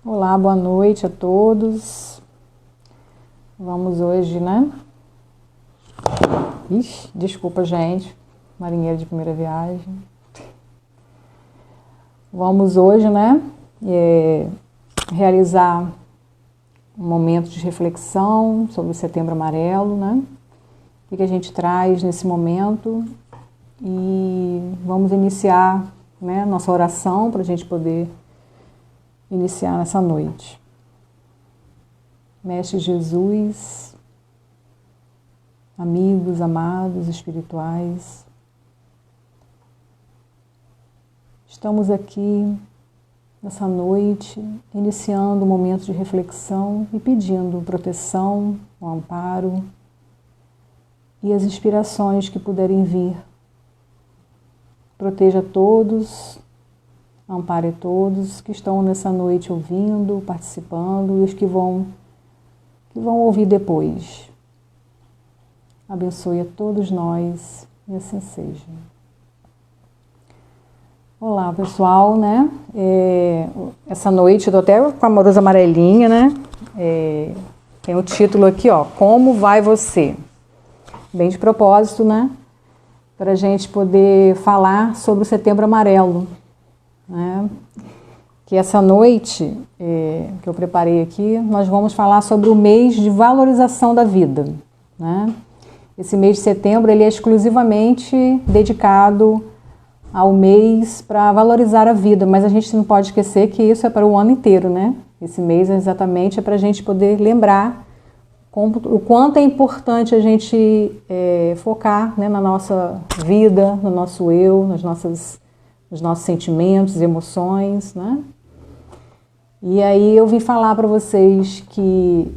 Olá, boa noite a todos. Vamos hoje, né? Ixi, desculpa, gente. Marinheiro de primeira viagem. Vamos hoje, né? Realizar um momento de reflexão sobre o Setembro Amarelo, né? O que a gente traz nesse momento. E vamos iniciar, né, nossa oração para a gente poder iniciar nessa noite. Mestre Jesus, amigos, amados, espirituais, estamos aqui nessa noite, iniciando um momento de reflexão e pedindo proteção, o amparo e as inspirações que puderem vir. Proteja todos, ampare todos que estão nessa noite ouvindo, participando e os que vão ouvir depois. Abençoe a todos nós e assim seja. Olá, pessoal, né? Essa noite eu tô até com a amorosa amarelinha, né? Tem o título aqui, ó, Como vai você? Bem de propósito, né? Para a gente poder falar sobre o Setembro Amarelo, né? Que essa noite que eu preparei aqui, nós vamos falar sobre o mês de valorização da vida, né? Esse mês de setembro ele é exclusivamente dedicado ao mês para valorizar a vida, mas a gente não pode esquecer que isso é para o ano inteiro, né? Esse mês exatamente é para a gente poder lembrar o quanto é importante a gente focar, né, na nossa vida, no nosso eu, nos nossos sentimentos, emoções, né? E aí eu vim falar para vocês que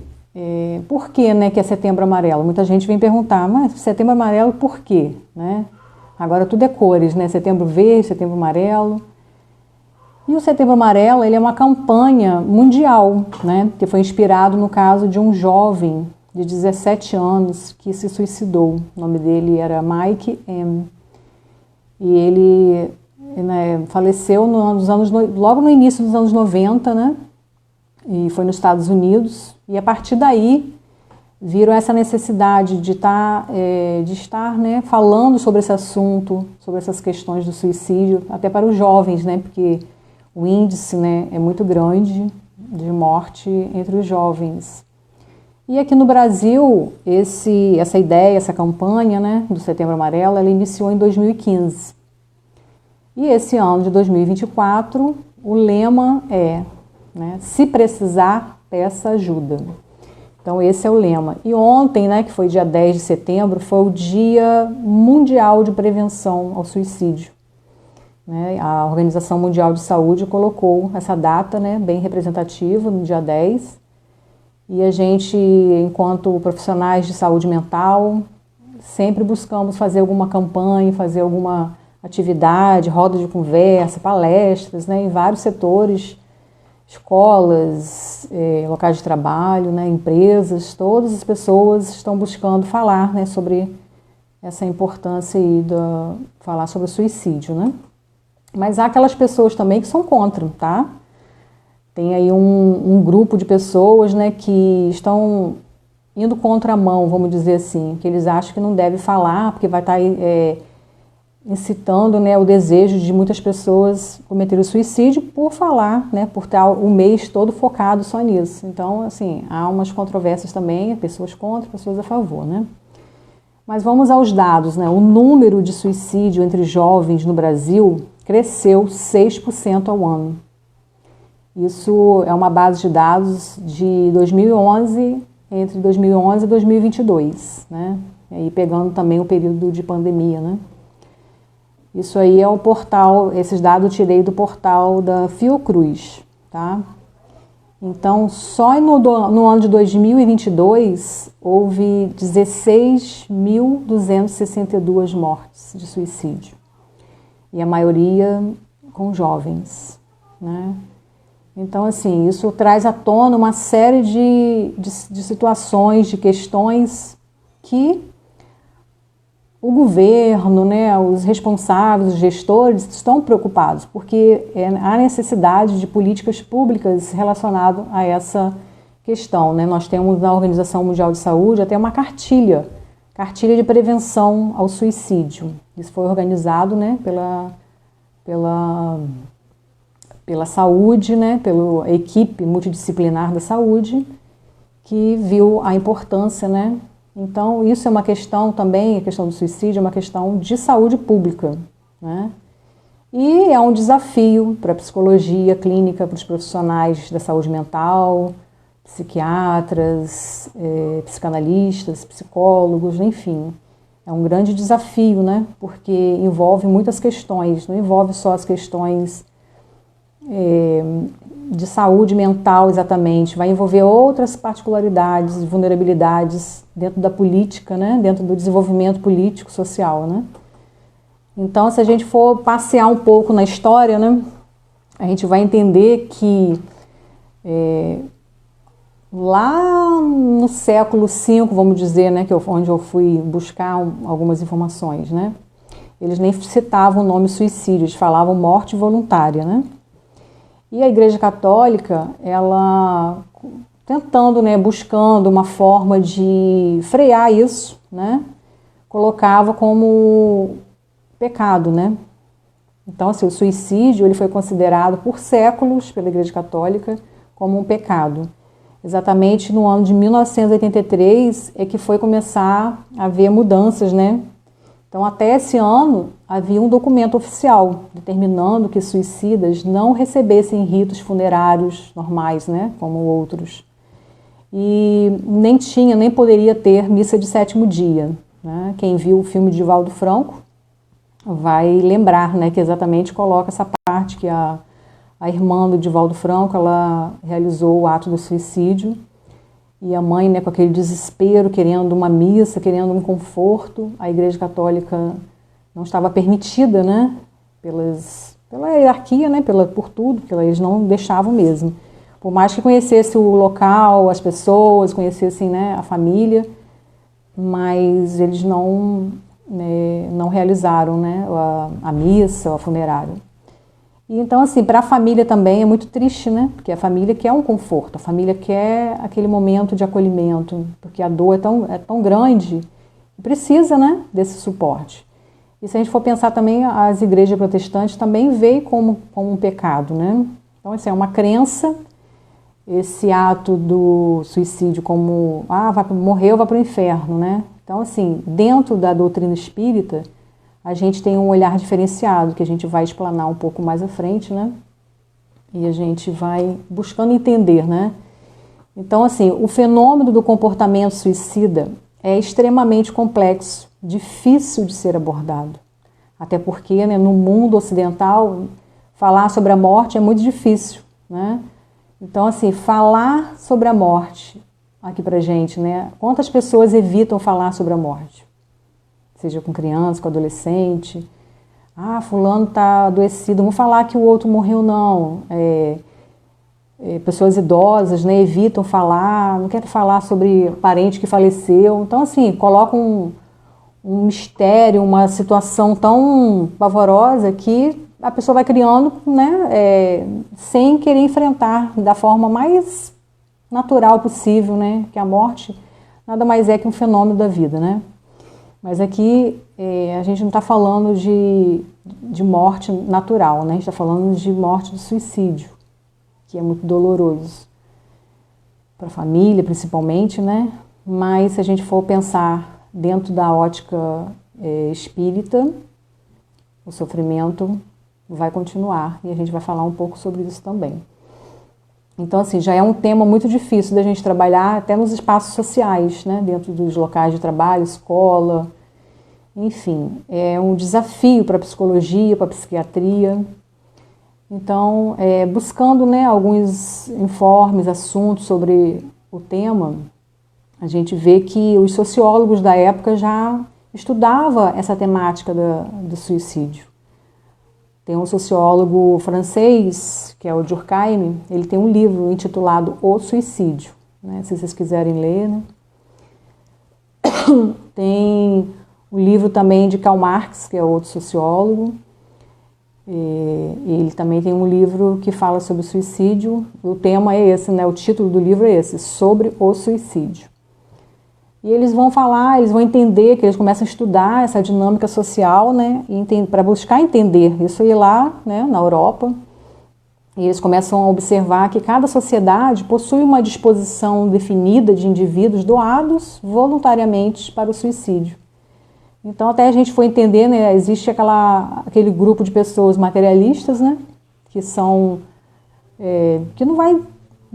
por que, né, que é Setembro Amarelo? Muita gente vem perguntar, mas Setembro Amarelo por quê, né? Agora tudo é cores, né? Setembro Verde, Setembro Amarelo. E o Setembro Amarelo, ele é uma campanha mundial, né, que foi inspirado no caso de um jovem de 17 anos que se suicidou. O nome dele era Mike M. E ele, né, faleceu logo no início dos anos 90, né, e foi nos Estados Unidos. E a partir daí viram essa necessidade de estar, né, falando sobre esse assunto, sobre essas questões do suicídio, até para os jovens, né, porque o índice, né, é muito grande de morte entre os jovens. E aqui no Brasil, essa ideia, essa campanha, né, do Setembro Amarelo, ela iniciou em 2015. E esse ano de 2024, o lema é, né, se precisar, peça ajuda. Então esse é o lema. E ontem, né, que foi dia 10 de setembro, foi o Dia Mundial de Prevenção ao Suicídio. Né? A Organização Mundial de Saúde colocou essa data, né, bem representativa, no dia 10. E a gente, enquanto profissionais de saúde mental, sempre buscamos fazer alguma campanha, fazer alguma atividade, roda de conversa, palestras, né, em vários setores, escolas, locais de trabalho, né, empresas, todas as pessoas estão buscando falar, né, sobre essa importância aí falar sobre o suicídio, né? Mas há aquelas pessoas também que são contra, tá? Tem aí um grupo de pessoas, né, que estão indo contra a mão, vamos dizer assim, que eles acham que não deve falar, porque vai estar incitando, né, o desejo de muitas pessoas cometer o suicídio por falar, né, por estar o mês todo focado só nisso. Então, assim, há umas controvérsias também, pessoas contra, pessoas a favor, né? Mas vamos aos dados, né? O número de suicídio entre jovens no Brasil cresceu 6% ao ano. Isso é uma base de dados de 2011, entre 2011 e 2022, né? E aí pegando também o período de pandemia, né? Isso aí é o portal, esses dados eu tirei do portal da Fiocruz, tá? Então, só no ano de 2022, houve 16.262 mortes de suicídio. E a maioria com jovens, né? Então, assim, isso traz à tona uma série de situações, de questões que o governo, né, os responsáveis, os gestores estão preocupados, porque há necessidade de políticas públicas relacionadas a essa questão, né? Nós temos na Organização Mundial de Saúde até uma cartilha de prevenção ao suicídio. Isso foi organizado, né, pela saúde, né, pela equipe multidisciplinar da saúde, que viu a importância, né? Então, isso é uma questão também, a questão do suicídio é uma questão de saúde pública, né? E é um desafio para a psicologia clínica, para os profissionais da saúde mental, psiquiatras, psicanalistas, psicólogos, enfim. É um grande desafio, né? Porque envolve muitas questões, não envolve só as questões de saúde mental exatamente, vai envolver outras particularidades e vulnerabilidades dentro da política, né? Dentro do desenvolvimento político, social, né? Então, se a gente for passear um pouco na história, né, a gente vai entender que lá no século V, vamos dizer, né, onde eu fui buscar algumas informações, né, eles nem citavam o nome suicídio, eles falavam morte voluntária, né? E a Igreja Católica, ela tentando, né, buscando uma forma de frear isso, né, colocava como pecado, né? Então, assim, o suicídio ele foi considerado por séculos pela Igreja Católica como um pecado. Exatamente no ano de 1983 é que foi começar a haver mudanças, né? Então, até esse ano, havia um documento oficial determinando que suicidas não recebessem ritos funerários normais, né, como outros. E nem poderia ter missa de sétimo dia, né? Quem viu o filme de Divaldo Franco vai lembrar, né, que exatamente coloca essa parte que a irmã do Divaldo Franco, ela realizou o ato do suicídio. E a mãe, né, com aquele desespero, querendo uma missa, querendo um conforto, a Igreja Católica não estava permitida, né, pela hierarquia, né, por tudo, porque eles não deixavam mesmo. Por mais que conhecesse o local, as pessoas, conhecessem, né, a família, mas eles não realizaram, né, a missa, a funerária. E então, assim, para a família também é muito triste, né? Porque a família quer um conforto, a família quer aquele momento de acolhimento, porque a dor é tão grande e precisa, né, desse suporte. E se a gente for pensar também, as igrejas protestantes também veem como um pecado, né? Então, assim, é uma crença, esse ato do suicídio como, morreu, vai para o inferno, né? Então, assim, dentro da doutrina espírita, a gente tem um olhar diferenciado, que a gente vai explanar um pouco mais à frente, né? E a gente vai buscando entender, né? Então, assim, o fenômeno do comportamento suicida é extremamente complexo, difícil de ser abordado. Até porque, né, no mundo ocidental, falar sobre a morte é muito difícil, né? Então, assim, falar sobre a morte aqui pra gente, né? Quantas pessoas evitam falar sobre a morte? Seja com criança, com adolescente. Fulano está adoecido, não vou falar que o outro morreu, não. Pessoas idosas, né, evitam falar, não querem falar sobre parente que faleceu. Então, assim, coloca um mistério, uma situação tão pavorosa que a pessoa vai criando, né, sem querer enfrentar da forma mais natural possível, né, que a morte nada mais é que um fenômeno da vida, né. Mas aqui a gente não está falando de morte natural, né? A gente está falando de morte do suicídio, que é muito doloroso para a família, principalmente, né? Mas se a gente for pensar dentro da ótica espírita, o sofrimento vai continuar e a gente vai falar um pouco sobre isso também. Então, assim, já é um tema muito difícil da gente trabalhar até nos espaços sociais, né? Dentro dos locais de trabalho, escola, enfim, é um desafio para a psicologia, para a psiquiatria. Então, buscando, né, alguns informes, assuntos sobre o tema, a gente vê que os sociólogos da época já estudavam essa temática do suicídio. Tem um sociólogo francês, que é o Durkheim, ele tem um livro intitulado O Suicídio, né? Se vocês quiserem ler, né? Tem O livro também de Karl Marx, que é outro sociólogo. Ele também tem um livro que fala sobre o suicídio. O tema é esse, né? O título do livro é esse, Sobre o Suicídio. E eles vão falar, eles vão entender, que eles começam a estudar essa dinâmica social, né? Para buscar entender isso aí lá, né? Na Europa. E eles começam a observar que cada sociedade possui uma disposição definida de indivíduos doados voluntariamente para o suicídio. Então, até a gente foi entender, né, existe aquele grupo de pessoas materialistas, né, que não vai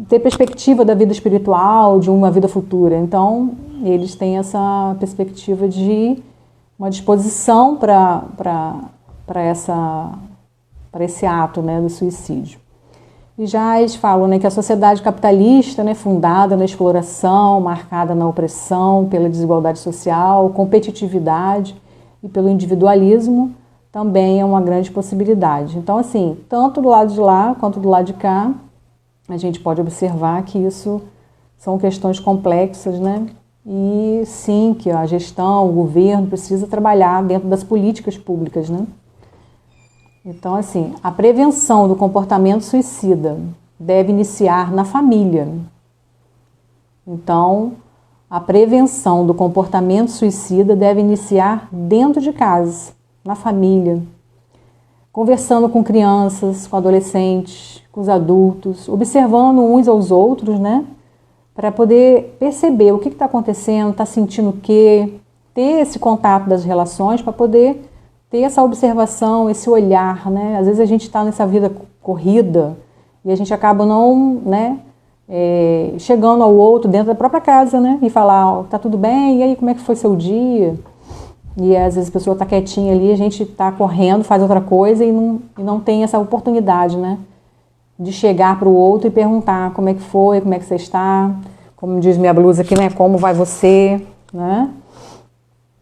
ter perspectiva da vida espiritual, de uma vida futura. Então, eles têm essa perspectiva de uma disposição para esse ato, né, do suicídio. E já eles falam, né, que a sociedade capitalista, né, fundada na exploração, marcada na opressão, pela desigualdade social, competitividade e pelo individualismo, também é uma grande possibilidade. Então, assim, tanto do lado de lá quanto do lado de cá, a gente pode observar que isso são questões complexas, né? E sim, que a gestão, o governo precisa trabalhar dentro das políticas públicas, né? Então, assim, a prevenção do comportamento suicida deve iniciar na família. Então, a prevenção do comportamento suicida deve iniciar dentro de casa, na família, conversando com crianças, com adolescentes, com os adultos, observando uns aos outros, né? Para poder perceber o que está acontecendo, está sentindo o quê, ter esse contato das relações para poder ter essa observação, esse olhar, né? Às vezes a gente está nessa vida corrida e a gente acaba não, né, chegando ao outro dentro da própria casa, né? E falar, ó, tá tudo bem? E aí, como é que foi seu dia? E às vezes a pessoa está quietinha ali, a gente está correndo, faz outra coisa e não tem essa oportunidade, né? De chegar para o outro e perguntar como é que foi, como é que você está, como diz minha blusa aqui, né? Como vai você, né?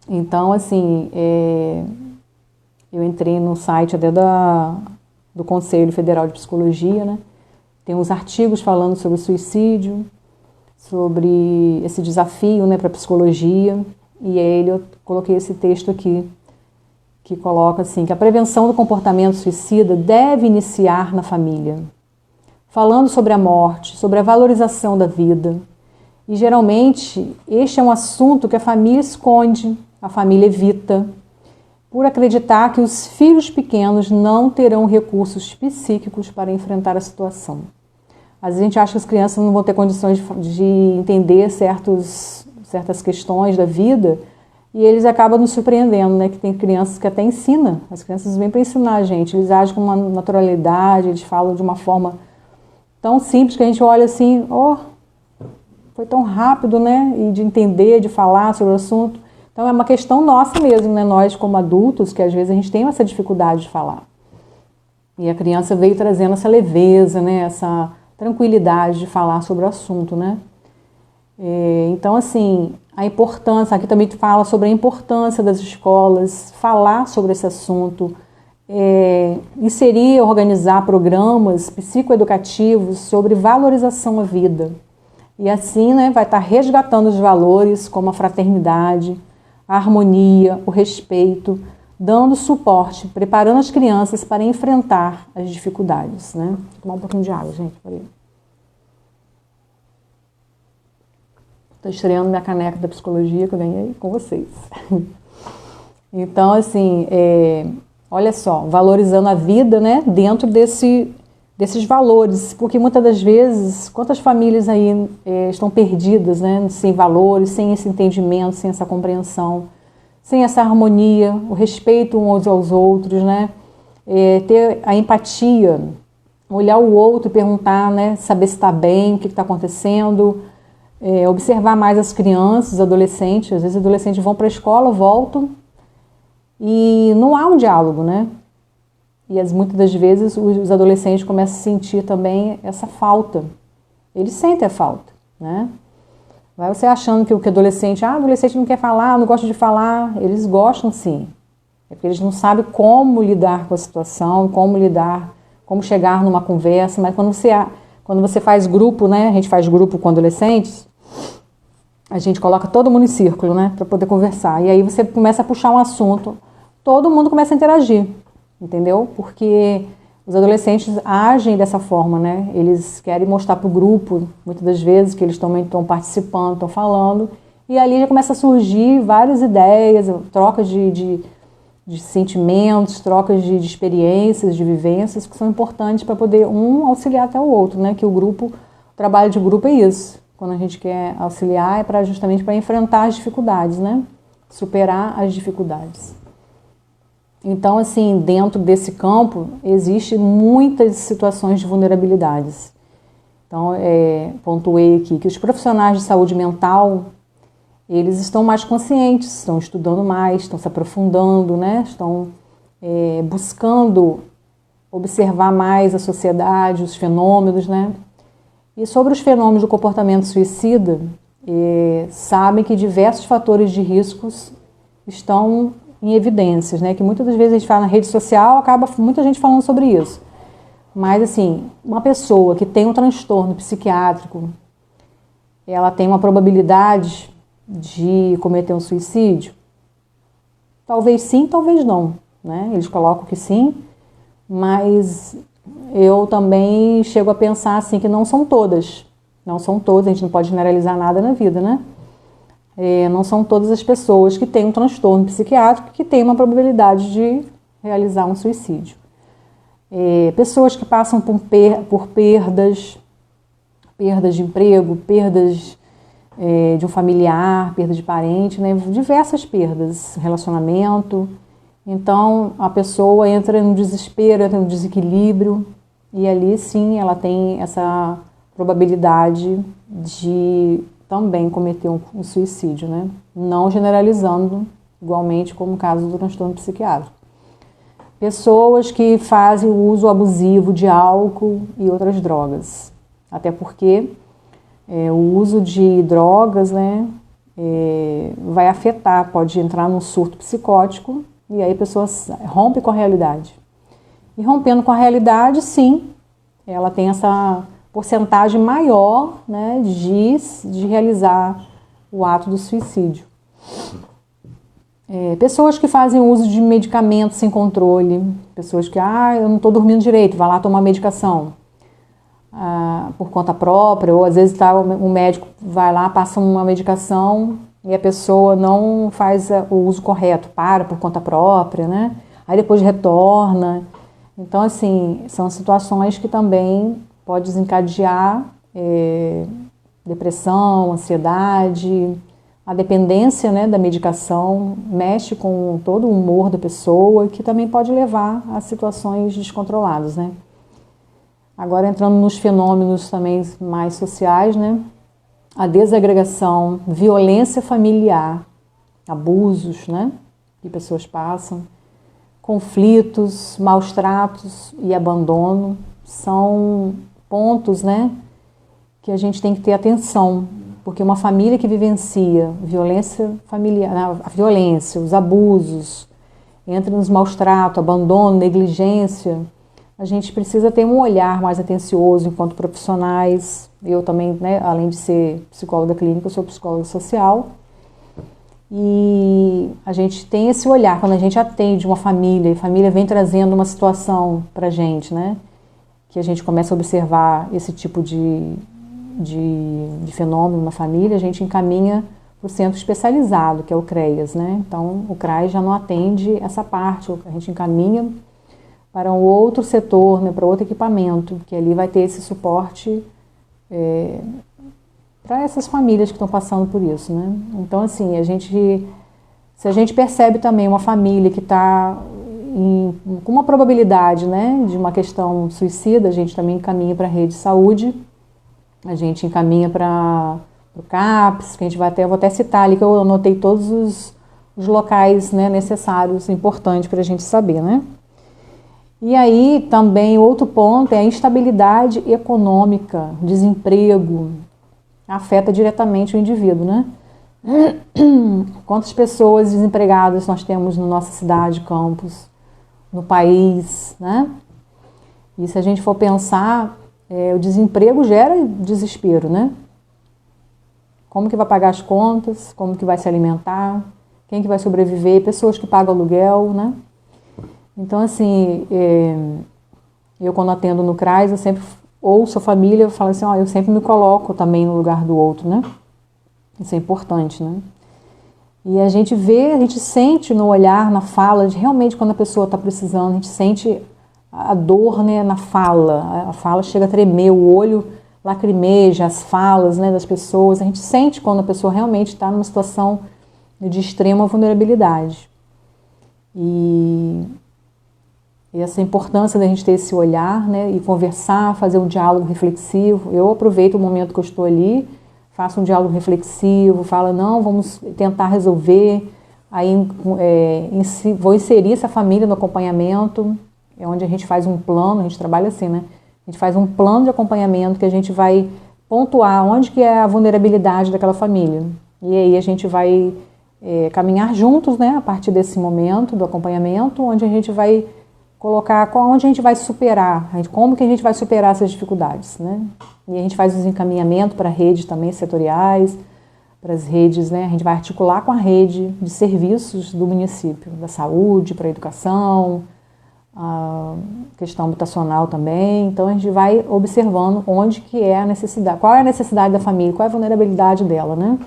Então, assim, eu entrei no site até do Conselho Federal de Psicologia, né? Tem uns artigos falando sobre suicídio, sobre esse desafio, né, para a psicologia. E eu coloquei esse texto aqui, que coloca assim, que a prevenção do comportamento suicida deve iniciar na família, falando sobre a morte, sobre a valorização da vida. E geralmente este é um assunto que a família esconde, a família evita, por acreditar que os filhos pequenos não terão recursos psíquicos para enfrentar a situação. Às vezes a gente acha que as crianças não vão ter condições de entender certas questões da vida e eles acabam nos surpreendendo, né? Que tem crianças que até ensinam, as crianças vêm para ensinar a gente, eles agem com uma naturalidade, eles falam de uma forma tão simples que a gente olha assim, foi tão rápido, né? E de entender, de falar sobre o assunto. Então é uma questão nossa mesmo, né? Nós como adultos, que às vezes a gente tem essa dificuldade de falar. E a criança veio trazendo essa leveza, né? Essa tranquilidade de falar sobre o assunto, né? Então, assim, a importância, aqui também fala sobre a importância das escolas, falar sobre esse assunto, inserir, organizar programas psicoeducativos sobre valorização à vida. E assim, né, vai estar resgatando os valores como a fraternidade, a harmonia, o respeito, dando suporte, preparando as crianças para enfrentar as dificuldades, né? Vou tomar um pouquinho de água, gente. Estou estreando minha caneca da psicologia que eu ganhei com vocês. Então, assim, olha só, valorizando a vida, né, dentro desses valores, porque muitas das vezes, quantas famílias aí estão perdidas, né, sem valores, sem esse entendimento, sem essa compreensão, sem essa harmonia, o respeito uns aos outros, né, ter a empatia, olhar o outro e perguntar, né, saber se está bem, o que está acontecendo, observar mais as crianças, os adolescentes. Às vezes os adolescentes vão para a escola, voltam e não há um diálogo, né? E muitas das vezes os adolescentes começam a sentir também essa falta. Eles sentem a falta, né? Vai você achando que o adolescente não quer falar, não gosta de falar. Eles gostam sim. É porque eles não sabem como lidar com a situação, como chegar numa conversa. Mas quando você faz grupo, né? A gente faz grupo com adolescentes, a gente coloca todo mundo em círculo, né, para poder conversar. E aí você começa a puxar um assunto, todo mundo começa a interagir, entendeu? Porque os adolescentes agem dessa forma, né? Eles querem mostrar para o grupo, muitas das vezes, que eles também estão participando, estão falando, e ali já começa a surgir várias ideias, trocas de sentimentos, trocas de experiências, de vivências, que são importantes para poder um auxiliar até o outro, né? Que o trabalho de grupo é isso. Quando a gente quer auxiliar é justamente para enfrentar as dificuldades, né? Superar as dificuldades. Então, assim, dentro desse campo, existem muitas situações de vulnerabilidades. Então, pontuei aqui que os profissionais de saúde mental, eles estão mais conscientes, estão estudando mais, estão se aprofundando, né? Estão buscando observar mais a sociedade, os fenômenos, né? E sobre os fenômenos do comportamento suicida, sabem que diversos fatores de riscos estão em evidências, né? Que muitas das vezes a gente fala na rede social, acaba muita gente falando sobre isso. Mas, assim, uma pessoa que tem um transtorno psiquiátrico, ela tem uma probabilidade de cometer um suicídio? Talvez sim, talvez não, né? Eles colocam que sim, mas eu também chego a pensar assim que não são todas. Não são todas, a gente não pode generalizar nada na vida, né? Não são todas as pessoas que têm um transtorno psiquiátrico que têm uma probabilidade de realizar um suicídio. Pessoas que passam por perdas de emprego, perdas de um familiar, perda de parente, né? Diversas perdas, relacionamento. Então, a pessoa entra no desespero, entra no desequilíbrio, e ali sim ela tem essa probabilidade de também cometer um suicídio, né? Não generalizando igualmente como o caso do transtorno psiquiátrico. Pessoas que fazem o uso abusivo de álcool e outras drogas, até porque o uso de drogas, né, vai afetar, pode entrar num surto psicótico, e aí a pessoa rompe com a realidade. E rompendo com a realidade, sim, ela tem essa porcentagem maior, né, de realizar o ato do suicídio. Pessoas que fazem uso de medicamentos sem controle, pessoas que, eu não estou dormindo direito, vai lá tomar medicação por conta própria, ou às vezes o médico vai lá, passa uma medicação e a pessoa não faz o uso correto, por conta própria, né? Aí depois retorna. Então, assim, são situações que também pode desencadear depressão, ansiedade. A dependência, né, da medicação mexe com todo o humor da pessoa, que também pode levar a situações descontroladas, né? Agora, entrando nos fenômenos também mais sociais, né? A desagregação, violência familiar, abusos, né, que pessoas passam, conflitos, maus tratos e abandono são pontos, né, que a gente tem que ter atenção, porque uma família que vivencia violência familiar, a violência, os abusos, entra nos maus tratos, abandono, negligência, a gente precisa ter um olhar mais atencioso enquanto profissionais. Eu também, né, além de ser psicóloga clínica, eu sou psicóloga social. E a gente tem esse olhar, quando a gente atende uma família, e a família vem trazendo uma situação para a gente, né, que a gente começa a observar esse tipo de fenômeno na família, a gente encaminha para o centro especializado, que é o CREAS, né? Então, o CRAS já não atende essa parte, a gente encaminha para um outro setor, né, para outro equipamento, que ali vai ter esse suporte para essas famílias que estão passando por isso, né? Então, assim, se a gente percebe também uma família que está com uma probabilidade, né, de uma questão suicida, a gente também encaminha para a rede de saúde, a gente encaminha para o CAPS, que a gente vou até citar ali, que eu anotei todos os locais, né, necessários, importantes para a gente saber, né? E aí também outro ponto é a instabilidade econômica, desemprego, afeta diretamente o indivíduo, né? Quantas pessoas desempregadas nós temos na nossa cidade, campus, no país, né? E se a gente for pensar, o desemprego gera desespero, né? Como que vai pagar as contas, como que vai se alimentar, quem que vai sobreviver, pessoas que pagam aluguel, né? Então, assim, eu quando atendo no CRAS, eu sempre ouço a família, eu falo assim, ó, eu sempre me coloco também no lugar do outro, né? Isso é importante, né? E a gente vê, a gente sente no olhar, na fala, de realmente quando a pessoa está precisando, a gente sente a dor, né, na fala, a fala chega a tremer, o olho lacrimeja, as falas, né, das pessoas, a gente sente quando a pessoa realmente está numa situação de extrema vulnerabilidade. E essa importância da gente ter esse olhar, né, e conversar, fazer um diálogo reflexivo. Eu aproveito o momento que eu estou ali, faço um diálogo reflexivo, falo, não, vamos tentar resolver, aí vou inserir essa família no acompanhamento, é onde a gente faz um plano, a gente trabalha assim, né? A gente faz um plano de acompanhamento que a gente vai pontuar onde que é a vulnerabilidade daquela família. E aí a gente vai caminhar juntos, né, a partir desse momento do acompanhamento, onde a gente vai colocar onde a gente vai superar, como que a gente vai superar essas dificuldades, né? E a gente faz os encaminhamentos para redes também setoriais, para as redes, né? A gente vai articular com a rede de serviços do município, da saúde, para a educação, a questão habitacional também. Então a gente vai observando onde que é a necessidade, qual é a necessidade da família, qual é a vulnerabilidade dela, né?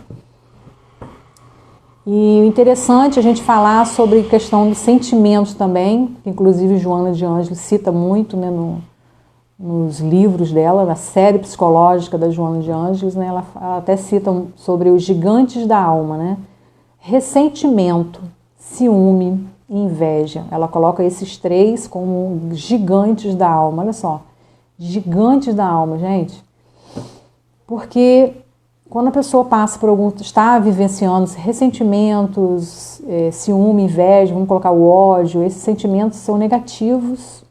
E o interessante é a gente falar sobre questão dos sentimentos também, que inclusive Joana de Ângeles cita muito, né, nos livros dela, na série psicológica da Joana de Ângeles, né, ela até cita sobre os gigantes da alma, né? Ressentimento, ciúme e inveja. Ela coloca esses três como gigantes da alma. Olha só, gigantes da alma, gente. Porque quando a pessoa passa por está vivenciando ressentimentos, ciúme, inveja, vamos colocar o ódio, esses sentimentos são negativos.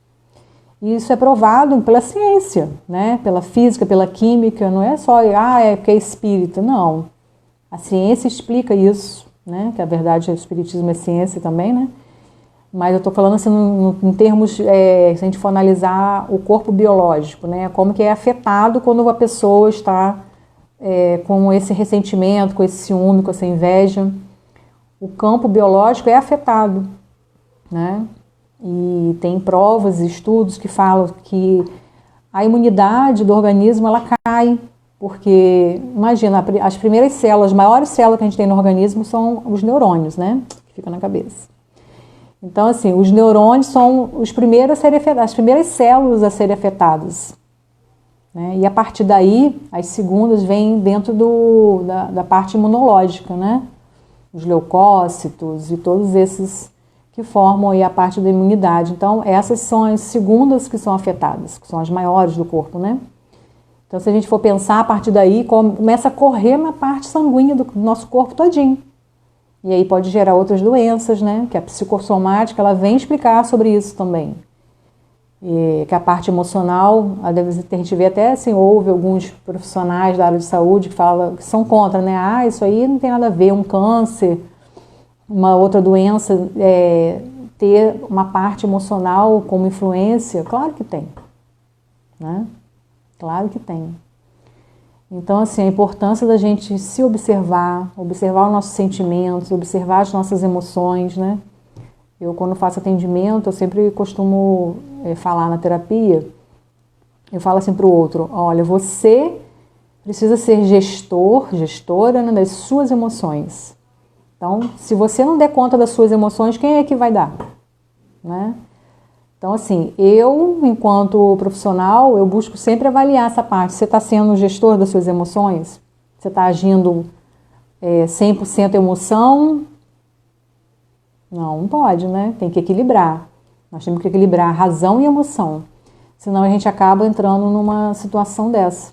E isso é provado pela ciência, né? Pela física, pela química, não é só, é porque é espírita, não. A ciência explica isso, né? Que a verdade o espiritismo é ciência também, né? Mas eu estou falando assim em termos, se a gente for analisar o corpo biológico, né? Como que é afetado quando a pessoa está com esse ressentimento, com esse ciúme, com essa inveja. O campo biológico é afetado, né? E tem provas e estudos que falam que a imunidade do organismo ela cai, porque, imagina, as primeiras células, as maiores células que a gente tem no organismo são os neurônios, né? Que ficam na cabeça. Então, assim, os neurônios são os primeiros a serem afetados, as primeiras células a serem afetadas. Né? E a partir daí, as segundas vêm dentro da parte imunológica, né? Os leucócitos e todos esses que formam aí a parte da imunidade. Então, essas são as segundas que são afetadas, que são as maiores do corpo, né? Então, se a gente for pensar, a partir daí, começa a correr na parte sanguínea do nosso corpo todinho. E aí pode gerar outras doenças, né? Que a psicossomática, ela vem explicar sobre isso também. E que a parte emocional, a gente vê até assim, ouve alguns profissionais da área de saúde que falam que são contra, né? Isso aí não tem nada a ver, um câncer, uma outra doença, ter uma parte emocional como influência. Claro que tem, né? Claro que tem. Então, assim, a importância da gente se observar, observar os nossos sentimentos, observar as nossas emoções, né? Eu, quando faço atendimento, eu sempre costumo falar na terapia, eu falo assim para o outro, olha, você precisa ser gestora, né, das suas emoções. Então, se você não der conta das suas emoções, quem é que vai dar? Né? Então, assim, eu, enquanto profissional, eu busco sempre avaliar essa parte. Você está sendo gestor das suas emoções? Você está agindo 100% emoção? Não pode, né? Tem que equilibrar. Nós temos que equilibrar razão e emoção. Senão a gente acaba entrando numa situação dessa,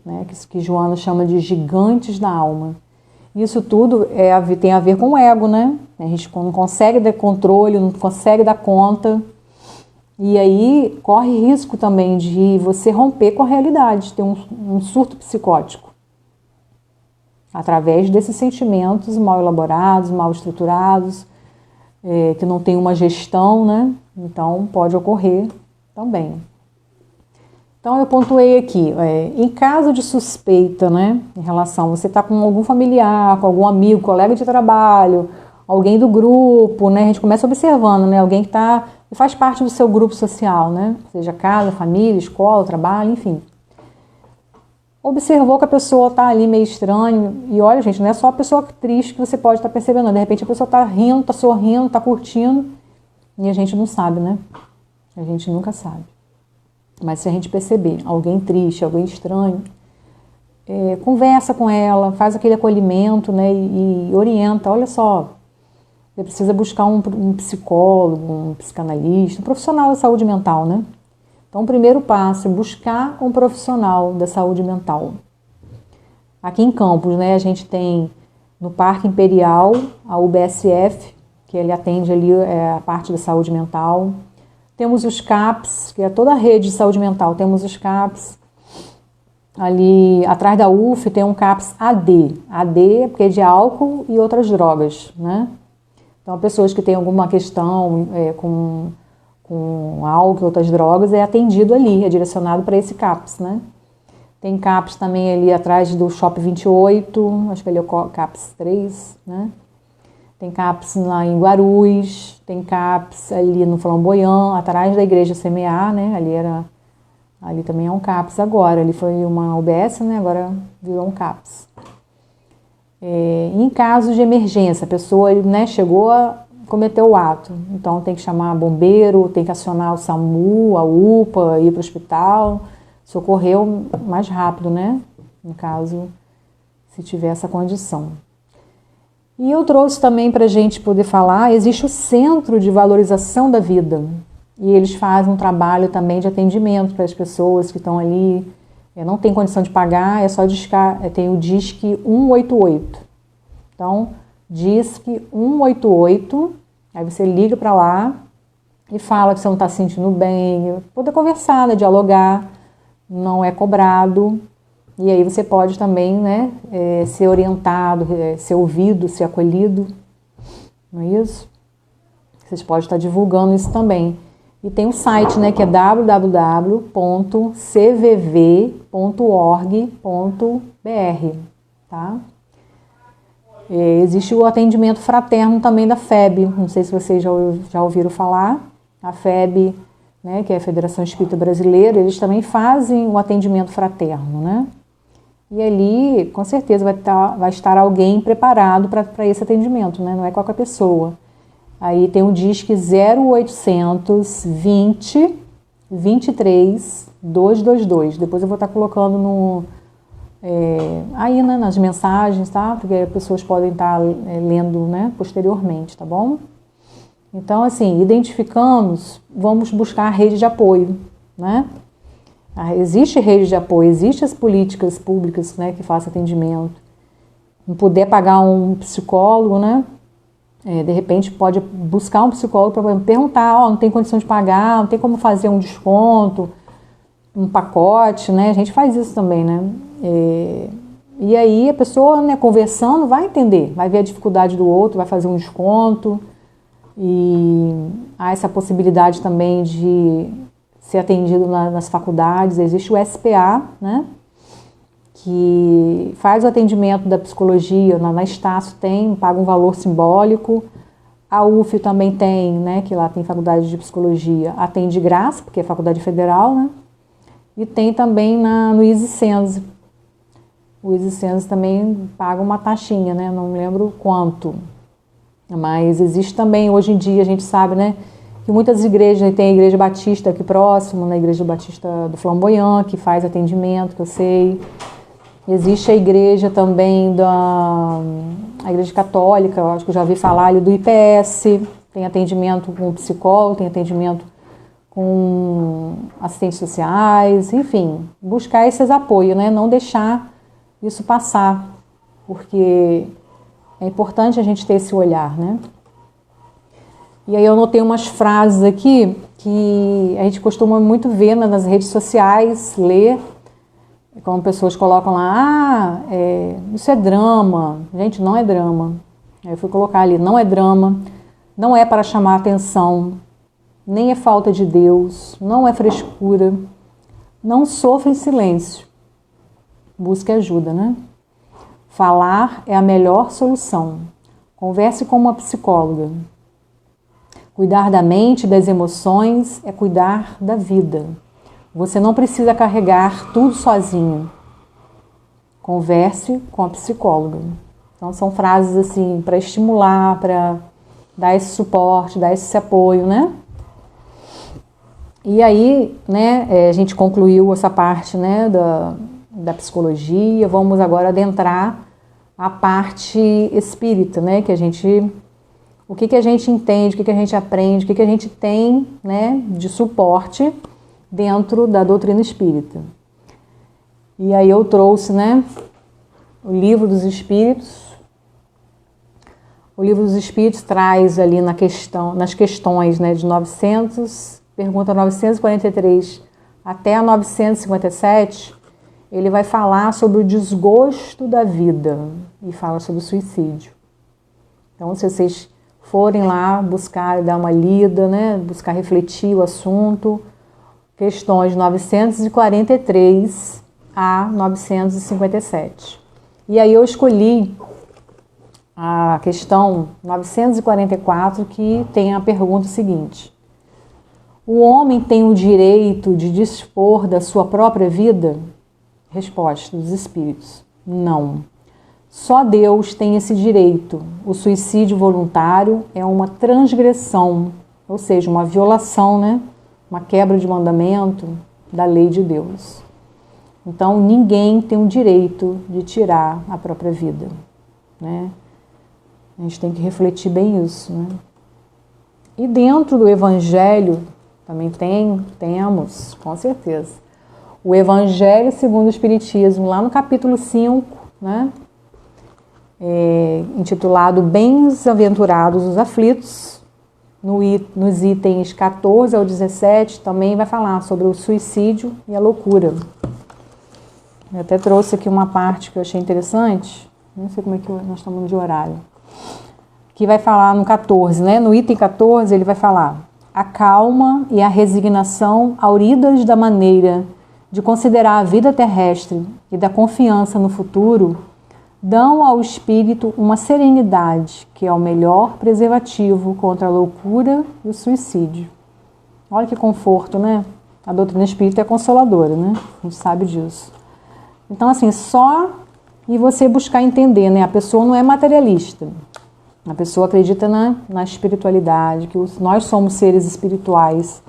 né? Que Joana chama de gigantes da alma. Isso tudo tem a ver com o ego, né? A gente não consegue dar controle, não consegue dar conta. E aí corre risco também de você romper com a realidade, ter um surto psicótico. Através desses sentimentos mal elaborados, mal estruturados, que não tem uma gestão, né? Então pode ocorrer também. Então eu pontuei aqui, em caso de suspeita, né, em relação, você está com algum familiar, com algum amigo, colega de trabalho, alguém do grupo, né, a gente começa observando, né, alguém que faz parte do seu grupo social, né, seja casa, família, escola, trabalho, enfim. Observou que a pessoa está ali meio estranho, e olha, gente, não é só a pessoa triste que você pode estar percebendo, de repente a pessoa está rindo, está sorrindo, está curtindo, e a gente não sabe, né, a gente nunca sabe. Mas se a gente perceber alguém triste, alguém estranho, conversa com ela, faz aquele acolhimento, né, e orienta, olha só, você precisa buscar um psicólogo, um psicanalista, um profissional da saúde mental, né? Então o primeiro passo é buscar um profissional da saúde mental. Aqui em Campos, né, a gente tem no Parque Imperial, a UBSF, que ele atende ali a parte da saúde mental. Temos os CAPs, que é toda a rede de saúde mental, temos os CAPs. Ali atrás da UF tem um CAPs AD. AD é porque é de álcool e outras drogas, né? Então, pessoas que têm alguma questão com álcool e outras drogas é atendido ali, é direcionado para esse CAPs, né? Tem CAPs também ali atrás do Shopping 28, acho que ali é o CAPs 3, né? Tem CAPs lá em Guarulhos, tem CAPs ali no Flamboyant, atrás da igreja CMA, né? Ali também é um CAPs agora, ali foi uma UBS, né? Agora virou um CAPs. Em casos de emergência, a pessoa, né, chegou a cometer o ato, então tem que chamar bombeiro, tem que acionar o SAMU, a UPA, ir para o hospital, socorrer o mais rápido, né? No caso, se tiver essa condição. E eu trouxe também para a gente poder falar, existe o Centro de Valorização da Vida. E eles fazem um trabalho também de atendimento para as pessoas que estão ali, não tem condição de pagar, é só discar, tem o Disque 188. Então, Disque 188, aí você liga para lá e fala que você não está se sentindo bem, poder conversar, né, dialogar, não é cobrado. E aí você pode também, né, ser orientado, ser ouvido, ser acolhido, não é isso? Vocês podem estar divulgando isso também. E tem um site, né, que é www.cvv.org.br, tá? Existe o atendimento fraterno também da FEB, não sei se vocês já ouviram falar, a FEB, né, que é a Federação Espírita Brasileira, eles também fazem o atendimento fraterno, né? E ali, com certeza, vai estar alguém preparado para esse atendimento, né? Não é qualquer pessoa. Aí tem o Disque 0800 20 23 222. Depois eu vou estar colocando aí, né, nas mensagens, tá? Porque as pessoas podem estar lendo, né, posteriormente, tá bom? Então, assim, identificamos, vamos buscar a rede de apoio, né? Existe rede de apoio, existem as políticas públicas, né, que façam atendimento. Não puder pagar um psicólogo, né, de repente pode buscar um psicólogo para perguntar, não tem condição de pagar, não tem como fazer um desconto, um pacote, né, a gente faz isso também, né. E aí a pessoa, né, conversando, vai entender, vai ver a dificuldade do outro, vai fazer um desconto. E há essa possibilidade também de ser atendido nas faculdades. Existe o SPA, né, que faz o atendimento da psicologia, na Estácio tem, paga um valor simbólico. A UF também tem, né, que lá tem faculdade de psicologia, atende de graça, porque é faculdade federal, né, e tem também no ISICENSE. O ISICENSE também paga uma taxinha, né, não lembro quanto, mas existe também, hoje em dia, a gente sabe, né, que muitas igrejas, tem a Igreja Batista aqui próximo, na Igreja Batista do Flamboyant, que faz atendimento, que eu sei. Existe a igreja também a Igreja Católica, eu acho que eu já ouvi falar ali do IPS, tem atendimento com psicólogo, tem atendimento com assistentes sociais, enfim, buscar esses apoios, né? Não deixar isso passar, porque é importante a gente ter esse olhar, né? E aí eu anotei umas frases aqui que a gente costuma muito ver nas redes sociais, ler, como pessoas colocam lá, isso é drama. Gente, não é drama. Aí eu fui colocar ali, não é drama, não é para chamar atenção, nem é falta de Deus, não é frescura, Não sofra em silêncio. Busque ajuda, né? Falar é a melhor solução. Converse com uma psicóloga. Cuidar da mente e das emoções é cuidar da vida. Você não precisa carregar tudo sozinho. Converse com a psicóloga. Então são frases assim para estimular, para dar esse suporte, dar esse apoio, né? E aí, né, a gente concluiu essa parte, né, da psicologia. Vamos agora adentrar a parte espírita, né, que a gente, o que a gente entende, o que a gente aprende, o que a gente tem, né, de suporte dentro da doutrina espírita. E aí eu trouxe, né, o Livro dos Espíritos. O Livro dos Espíritos traz ali nas questões, né, de 900, pergunta 943 até a 957, ele vai falar sobre o desgosto da vida e fala sobre o suicídio. Então, se vocês forem lá buscar, dar uma lida, né, buscar refletir o assunto, questões 943 a 957. E aí eu escolhi a questão 944, que tem a pergunta seguinte: o homem tem o direito de dispor da sua própria vida? Resposta dos espíritos: não. Só Deus tem esse direito. O suicídio voluntário é uma transgressão, ou seja, uma violação, né? Uma quebra de mandamento da lei de Deus. Então, ninguém tem o direito de tirar a própria vida, né? A gente tem que refletir bem isso, né? E dentro do Evangelho também temos, com certeza, o Evangelho segundo o Espiritismo, lá no capítulo 5, né? Intitulado Bem-aventurados os aflitos, nos itens 14 ao 17, também vai falar sobre o suicídio e a loucura. Eu até trouxe aqui uma parte que eu achei interessante, não sei como é que nós estamos de horário, que vai falar no 14, né? No item 14 ele vai falar: a calma e a resignação auridas da maneira de considerar a vida terrestre e da confiança no futuro dão ao espírito uma serenidade que é o melhor preservativo contra a loucura e o suicídio. Olha que conforto, né? A doutrina espírita é consoladora, né? A gente sabe disso. Então, assim, só e você buscar entender, né? A pessoa não é materialista. A pessoa acredita na espiritualidade, que nós somos seres espirituais.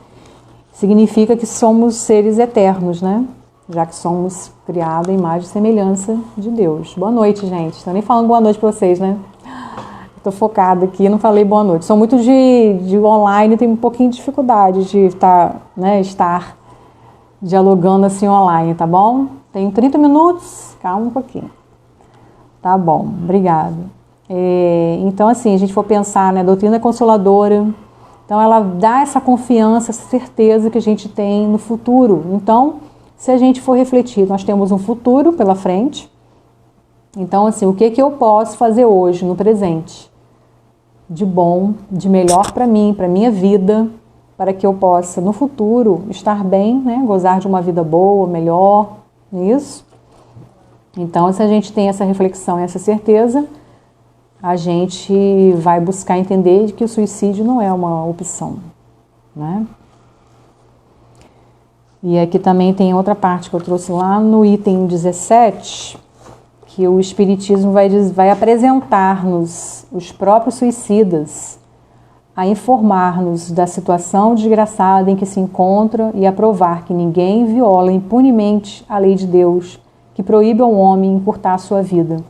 Significa que somos seres eternos, né? Já que somos criados em imagem e semelhança de Deus. Boa noite, gente. Estou nem falando boa noite para vocês, né? Estou focada aqui, não falei boa noite. Sou muito de online, tenho um pouquinho de dificuldade de estar dialogando assim online, tá bom? Tenho 30 minutos, calma um pouquinho. Tá bom, obrigada. Então, assim, a gente for pensar, né, a doutrina é consoladora, então ela dá essa confiança, essa certeza que a gente tem no futuro. Então, se a gente for refletir, nós temos um futuro pela frente. Então, assim, o que eu posso fazer hoje, no presente, de bom, de melhor para mim, para minha vida, para que eu possa, no futuro, estar bem, né, gozar de uma vida boa, melhor, isso. Então, se a gente tem essa reflexão e essa certeza, a gente vai buscar entender que o suicídio não é uma opção, né? E aqui também tem outra parte que eu trouxe lá no item 17, que o Espiritismo vai apresentar-nos os próprios suicidas, a informar-nos da situação desgraçada em que se encontra e a provar que ninguém viola impunemente a lei de Deus, que proíbe ao homem encurtar a sua vida.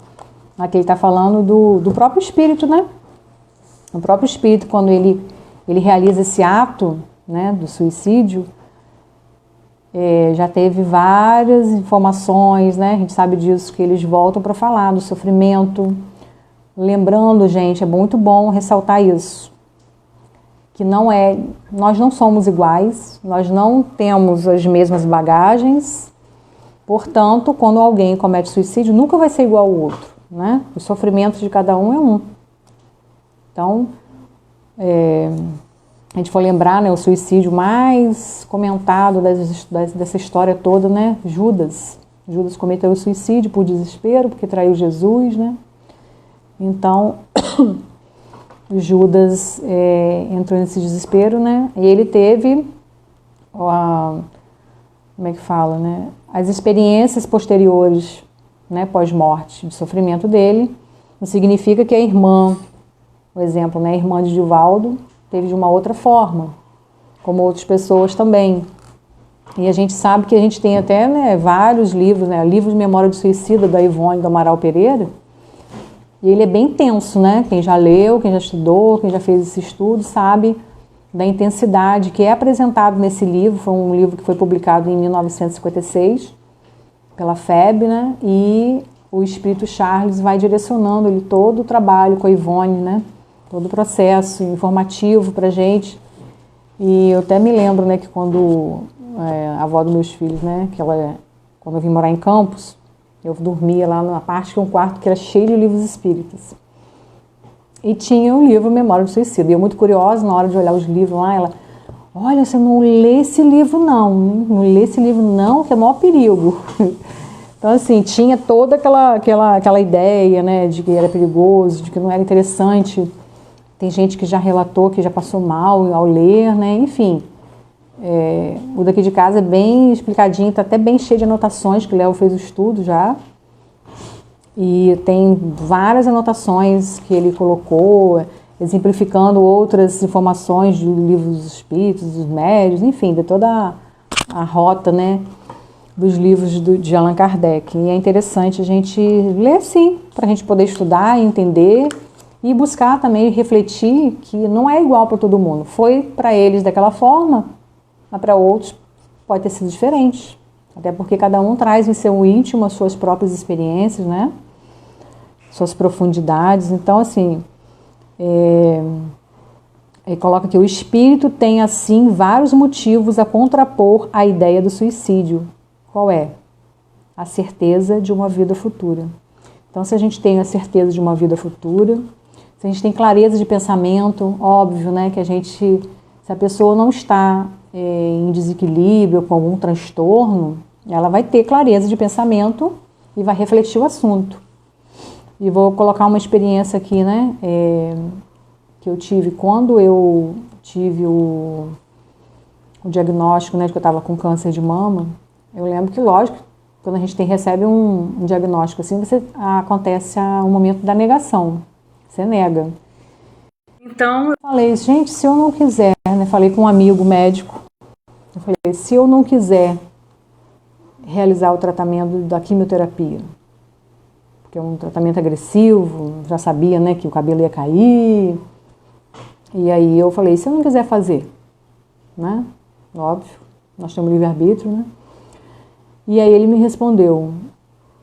Aqui ele está falando do próprio espírito, né? O próprio espírito, quando ele realiza esse ato, né, do suicídio, já teve várias informações, né? A gente sabe disso, que eles voltam para falar do sofrimento. Lembrando, gente, é muito bom ressaltar isso, que nós não somos iguais, nós não temos as mesmas bagagens, portanto, quando alguém comete suicídio, nunca vai ser igual ao outro, né? O sofrimento de cada um é um. Então, gente for lembrar, né, o suicídio mais comentado dessa história toda, né, Judas. Judas cometeu o suicídio por desespero, porque traiu Jesus, né? Então, Judas entrou nesse desespero, né? E ele teve, como é que fala, né? As experiências posteriores, né, pós-morte, de sofrimento dele. Não significa que a irmã, por exemplo, né, a irmã de Divaldo, teve de uma outra forma, como outras pessoas também. E a gente sabe que a gente tem até, né, vários livros, né, livro de memória de suicida da Ivone do Amaral Pereira, e ele é bem tenso, né? Quem já leu, quem já estudou, quem já fez esse estudo, sabe da intensidade que é apresentado nesse livro. Foi um livro que foi publicado em 1956 pela FEB, né? E o Espírito Charles vai direcionando ele todo o trabalho com a Ivone, né? Todo o processo informativo pra gente. E eu até me lembro, né, que quando a avó dos meus filhos, né, quando eu vim morar em Campos, eu dormia lá na parte de um quarto que era cheio de livros espíritas. E tinha o livro Memória do Suicida. E eu, muito curiosa, na hora de olhar os livros lá, ela: olha, você não lê esse livro não, não lê esse livro não, que é o maior perigo. Então, assim, tinha toda aquela ideia, né, de que era perigoso, de que não era interessante. Tem gente que já relatou que já passou mal ao ler, né, enfim. O daqui de casa é bem explicadinho, está até bem cheio de anotações, que o Léo fez o estudo já. E tem várias anotações que ele colocou, exemplificando outras informações de livros dos espíritos, dos médios, enfim, de toda a rota, né, dos livros de Allan Kardec. E é interessante a gente ler, sim, para a gente poder estudar e entender e buscar também refletir que não é igual para todo mundo. Foi para eles daquela forma, mas para outros pode ter sido diferente. Até porque cada um traz em seu íntimo as suas próprias experiências, né? Suas profundidades. Então, assim, ele coloca que o espírito tem, assim, vários motivos a contrapor a ideia do suicídio. Qual é? A certeza de uma vida futura. Então, se a gente tem a certeza de uma vida futura, se a gente tem clareza de pensamento, óbvio, né, que se a pessoa não está em desequilíbrio, com algum transtorno, ela vai ter clareza de pensamento e vai refletir o assunto. E vou colocar uma experiência aqui, né, que eu tive quando eu tive o diagnóstico, né, de que eu estava com câncer de mama. Eu lembro que, lógico, quando a gente recebe um diagnóstico assim, acontece um momento da negação, você nega. Então eu falei, gente, se eu não quiser, né, falei com um amigo médico, eu falei, se eu não quiser realizar o tratamento da quimioterapia, porque é um tratamento agressivo, já sabia, né, que o cabelo ia cair, e aí eu falei, se eu não quiser fazer, né, óbvio, nós temos livre-arbítrio, né, e aí ele me respondeu,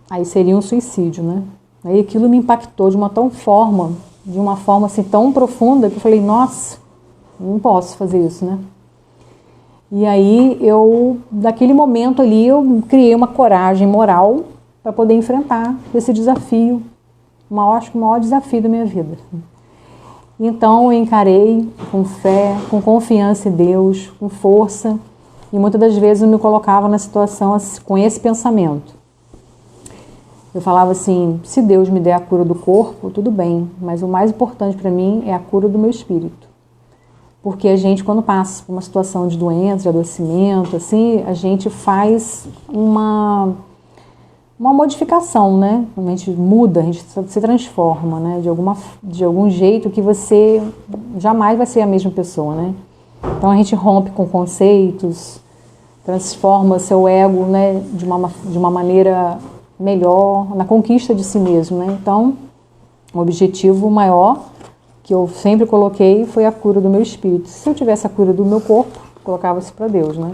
aí seria um suicídio, né, aí aquilo me impactou de uma forma assim tão profunda, que eu falei, nossa, não posso fazer isso, né. E aí daquele momento ali, eu criei uma coragem moral para poder enfrentar esse desafio, acho que o maior desafio da minha vida. Então eu encarei com fé, com confiança em Deus, com força, e muitas das vezes eu me colocava na situação com esse pensamento. Eu falava assim, se Deus me der a cura do corpo, tudo bem, mas o mais importante para mim é a cura do meu espírito. Porque a gente, quando passa por uma situação de doença, de adoecimento, assim, a gente faz uma modificação, né? A gente muda, a gente se transforma, né? De algum jeito que você jamais vai ser a mesma pessoa, né? Então a gente rompe com conceitos, transforma seu ego, né, de uma maneira melhor, na conquista de si mesmo, né? Então, o objetivo maior que eu sempre coloquei foi a cura do meu espírito. Se eu tivesse a cura do meu corpo, colocava isso para Deus, né?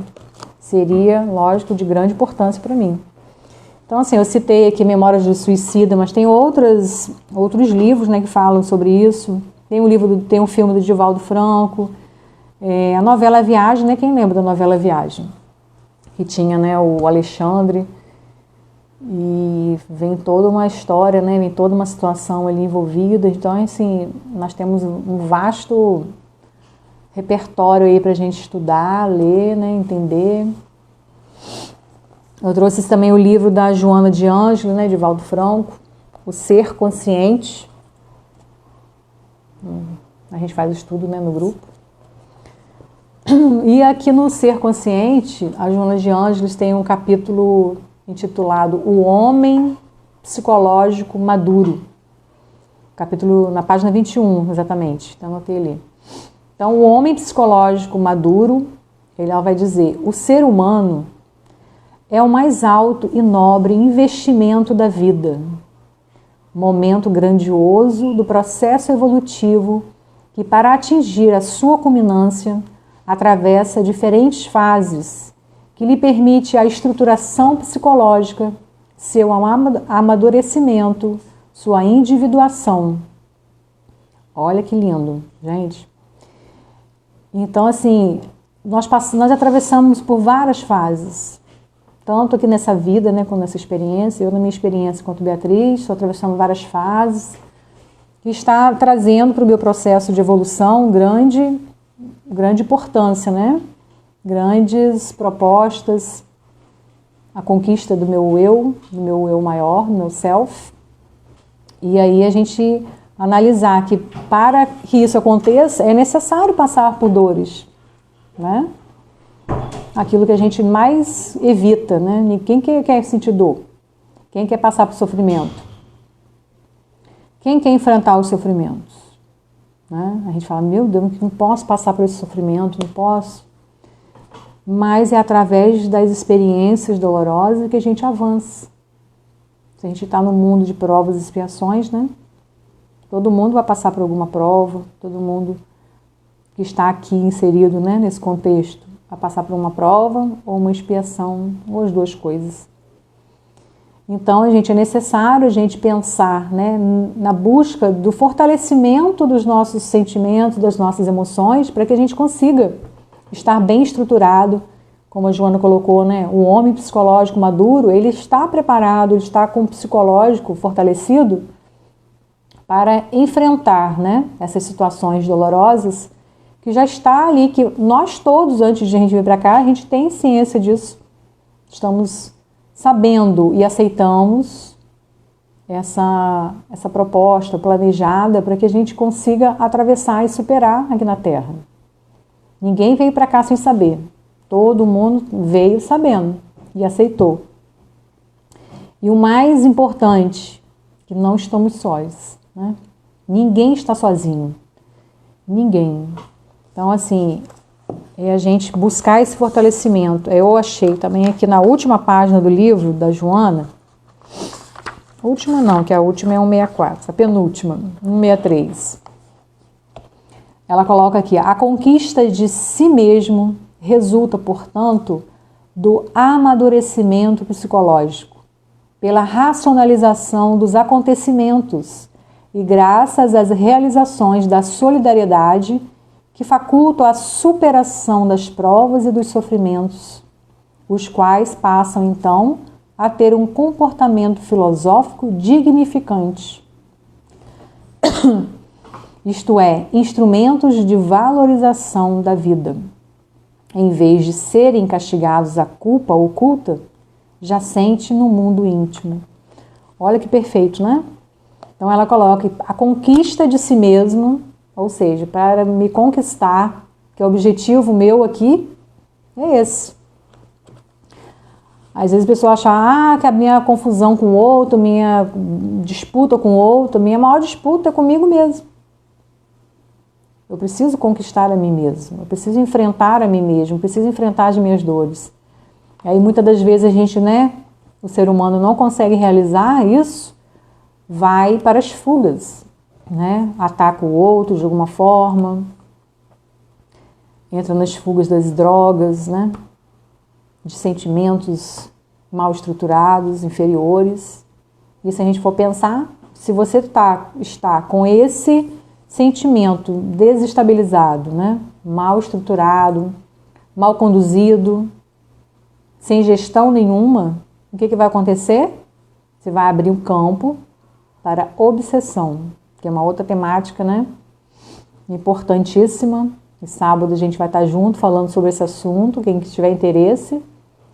Seria, lógico, de grande importância para mim. Então, assim, eu citei aqui Memórias do Suicida, mas tem outros livros, né, que falam sobre isso. Tem um filme do Divaldo Franco, a novela Viagem, né? Quem lembra da novela Viagem? Que tinha, né, o Alexandre, e vem toda uma história, né, vem toda uma situação ali envolvida. Então, assim, nós temos um vasto repertório aí para a gente estudar, ler, né, entender. Eu trouxe também o livro da Joana de Ângelo, né, de Valdo Franco, O Ser Consciente. A gente faz o estudo, né, no grupo. E aqui no Ser Consciente, a Joana de Ângeles tem um capítulo intitulado O Homem Psicológico Maduro. Capítulo na página 21, exatamente. Então, anotei ali. Então, o homem psicológico maduro, ela vai dizer, o ser humano é o mais alto e nobre investimento da vida. Momento grandioso do processo evolutivo que, para atingir a sua culminância, atravessa diferentes fases que lhe permite a estruturação psicológica, seu amadurecimento, sua individuação. Olha que lindo, gente. Então, assim, nós atravessamos por várias fases, tanto aqui nessa vida, né, como nessa experiência. Eu, na minha experiência quanto Beatriz, estou atravessando várias fases, que está trazendo para o meu processo de evolução grande importância, né? Grandes propostas, a conquista do meu eu maior, do meu self. E aí a gente analisar que para que isso aconteça é necessário passar por dores, né? Aquilo que a gente mais evita, né? Quem quer sentir dor? Quem quer passar por sofrimento? Quem quer enfrentar os sofrimentos? Né? A gente fala, meu Deus, não posso passar por esse sofrimento, não posso. Mas é através das experiências dolorosas que a gente avança. Se a gente está no mundo de provas e expiações, né? Todo mundo vai passar por alguma prova, todo mundo que está aqui inserido, né, nesse contexto vai passar por uma prova ou uma expiação, ou as duas coisas. Então, é necessário a gente pensar, né, na busca do fortalecimento dos nossos sentimentos, das nossas emoções, para que a gente consiga estar bem estruturado, como a Joana colocou, né, o homem psicológico maduro, ele está preparado, ele está com o psicológico fortalecido para enfrentar, né, essas situações dolorosas, que já está ali, que nós todos, antes de a gente vir para cá, a gente tem ciência disso, estamos sabendo e aceitamos essa proposta planejada para que a gente consiga atravessar e superar aqui na Terra. Ninguém veio para cá sem saber. Todo mundo veio sabendo e aceitou. E o mais importante, que não estamos sós, né? Ninguém está sozinho. Ninguém. Então, assim, é a gente buscar esse fortalecimento. Eu achei também aqui na última página do livro da Joana, última não, que a última é 164, a penúltima, 163. Ela coloca aqui, a conquista de si mesmo resulta, portanto, do amadurecimento psicológico, pela racionalização dos acontecimentos e graças às realizações da solidariedade que facultam a superação das provas e dos sofrimentos, os quais passam, então, a ter um comportamento filosófico dignificante. Isto é, instrumentos de valorização da vida. Em vez de serem castigados à culpa oculta, jacente no mundo íntimo. Olha que perfeito, né? Então ela coloca a conquista de si mesmo, ou seja, para me conquistar, que é o objetivo meu aqui, é esse. Às vezes a pessoa acha que a minha confusão com o outro, minha disputa com o outro, minha maior disputa é comigo mesmo. Eu preciso conquistar a mim mesmo, eu preciso enfrentar a mim mesmo, eu preciso enfrentar as minhas dores. E aí muitas das vezes a gente, né, o ser humano não consegue realizar isso, vai para as fugas, né? Ataca o outro de alguma forma, entra nas fugas das drogas, né? De sentimentos mal estruturados, inferiores. E se a gente for pensar, se você está com esse sentimento desestabilizado, né? Mal estruturado, mal conduzido, sem gestão nenhuma, o que vai acontecer? Você vai abrir um campo para obsessão, que é uma outra temática, né? Importantíssima, E sábado a gente vai estar junto falando sobre esse assunto, quem tiver interesse.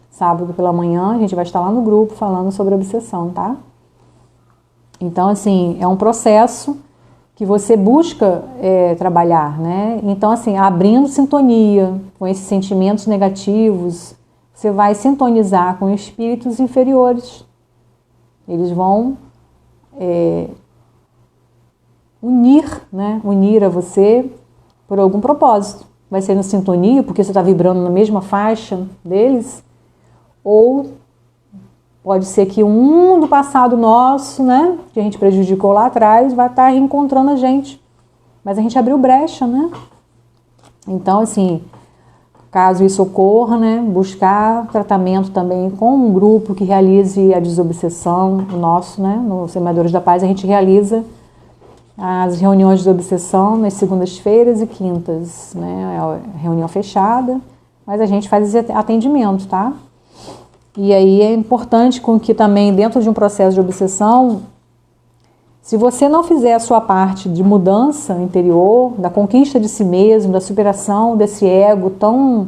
Sábado pela manhã a gente vai estar lá no grupo falando sobre obsessão, tá? Então, assim, é um processo que você busca trabalhar, né? Então, assim, abrindo sintonia com esses sentimentos negativos, você vai sintonizar com espíritos inferiores. Eles vão unir, né? Unir a você por algum propósito. Vai ser na sintonia, porque você está vibrando na mesma faixa deles, ou pode ser que um do passado nosso, né, que a gente prejudicou lá atrás, vai estar reencontrando a gente. Mas a gente abriu brecha, né? Então, assim, caso isso ocorra, né, buscar tratamento também com um grupo que realize a desobsessão, o nosso, né, no Semeadores da Paz, a gente realiza as reuniões de desobsessão nas segundas-feiras e quintas, né, é reunião fechada, mas a gente faz esse atendimento, tá? E aí é importante com que também dentro de um processo de obsessão, se você não fizer a sua parte de mudança interior, da conquista de si mesmo, da superação desse ego tão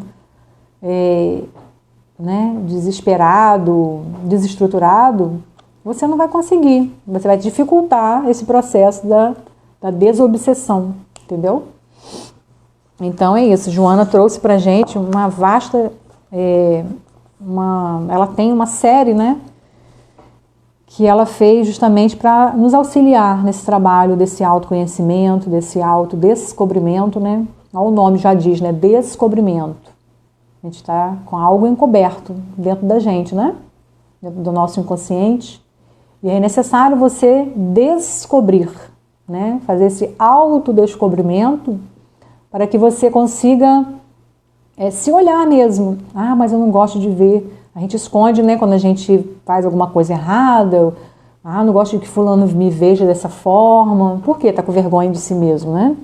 desesperado, desestruturado, você não vai conseguir. Você vai dificultar esse processo da desobsessão, entendeu? Então é isso. Joana trouxe pra gente uma vasta... ela tem uma série, né, que ela fez justamente para nos auxiliar nesse trabalho desse autoconhecimento, desse autodescobrimento, né? O nome já diz, né? Descobrimento. A gente está com algo encoberto dentro da gente, né? Dentro do nosso inconsciente. E é necessário você descobrir, né? Fazer esse autodescobrimento para que você consiga se olhar mesmo. Ah, mas eu não gosto de ver. A gente esconde, né, quando a gente faz alguma coisa errada. Ah, não gosto de que fulano me veja dessa forma. Por quê? Tá com vergonha de si mesmo, né?